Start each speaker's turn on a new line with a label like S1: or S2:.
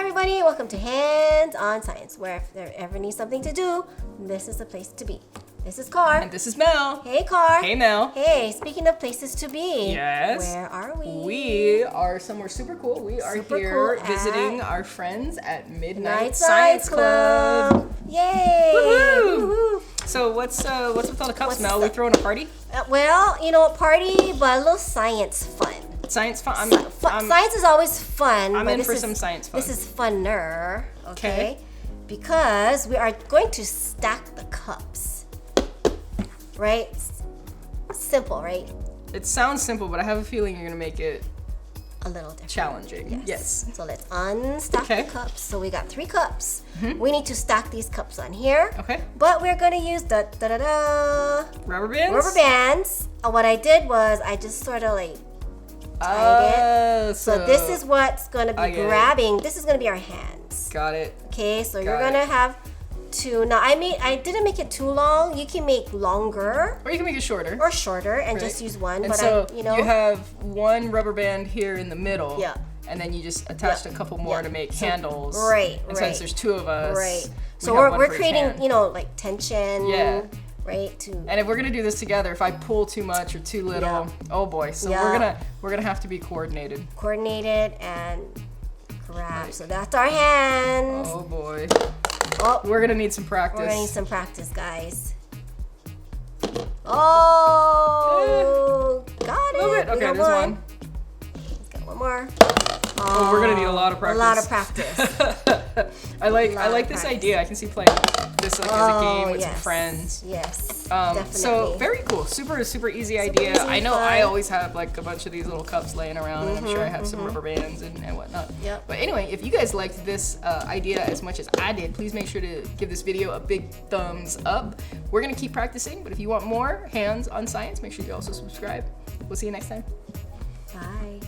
S1: everybody, welcome to Hands on Science, where if there ever needs something to do, this is the place to be. This is Carr.
S2: And this is Mel.
S1: Hey Carr.
S2: Hey Mel.
S1: Hey, speaking of places to be.
S2: Yes.
S1: Where are we?
S2: We are somewhere super cool. We are
S1: Super
S2: here
S1: cool
S2: visiting our friends at
S1: Night
S2: Midnight Science Club.
S1: Yay!
S2: Woohoo!
S1: Woohoo!
S2: So what's with all the cups,
S1: What's
S2: Mel?
S1: the-
S2: We throwing a party?
S1: Well, you know, party, but a little science fun.
S2: Science fun.
S1: Science is always fun.
S2: I'm
S1: but
S2: in
S1: this
S2: for
S1: is-
S2: some science fun.
S1: This is funner, okay?
S2: 'Kay.
S1: Because we are going to stack the cups, right? Simple, right?
S2: It sounds simple, but I have a feeling you're gonna make it
S1: A little different.
S2: challenging. Yes.
S1: So let's unstack
S2: Okay.
S1: the cups. So we got 3 cups. We need to stack these cups on here.
S2: Okay.
S1: But we're gonna use the
S2: Rubber bands.
S1: rubber bands. What I did was I just sort of like tied it. So this is what's gonna
S2: I
S1: be
S2: get it.
S1: grabbing. This is gonna be our hands.
S2: Got it.
S1: Okay, so you're
S2: Got
S1: gonna
S2: it.
S1: have to. Now I didn't make it too long. You can make longer
S2: Or you can make it shorter.
S1: or shorter and
S2: Right.
S1: just use one.
S2: And
S1: but
S2: so
S1: you know,
S2: you have one rubber band here in the middle.
S1: Yeah.
S2: And then you just attached
S1: Yeah.
S2: a couple more
S1: Yeah.
S2: to make
S1: So-
S2: handles.
S1: right,
S2: And
S1: right.
S2: since there's 2 of us.
S1: right.
S2: we
S1: So
S2: have one
S1: we're
S2: for each
S1: creating,
S2: hand.
S1: you know, like tension.
S2: Yeah.
S1: Right. To
S2: And if we're gonna do this together, if I pull too much or too little,
S1: Yeah.
S2: oh boy. So
S1: Yeah.
S2: we're gonna have to be coordinated.
S1: coordinated and grab. So that's our hands.
S2: Oh boy.
S1: Oh,
S2: We're gonna need some practice.
S1: we're gonna need some practice, guys. Oh, got it.
S2: Little bit.
S1: We
S2: Okay,
S1: got
S2: there's one.
S1: Let's get one more.
S2: Oh, we're gonna need a lot of practice.
S1: A lot of practice.
S2: I like
S1: lot of
S2: this
S1: practice.
S2: idea. I can see playing this like as a game with some
S1: yes.
S2: friends.
S1: Yes,
S2: So
S1: definitely.
S2: very cool, super idea.
S1: easy,
S2: I know I
S1: fun.
S2: always have like a bunch of these little cups laying around, and I'm sure I have some rubber bands and whatnot.
S1: Yep.
S2: But anyway, if you guys liked this idea as much as I did, please make sure to give this video a big thumbs up. We're gonna keep practicing, but if you want more Hands on Science, make sure you also subscribe. We'll see you next time.
S1: Bye.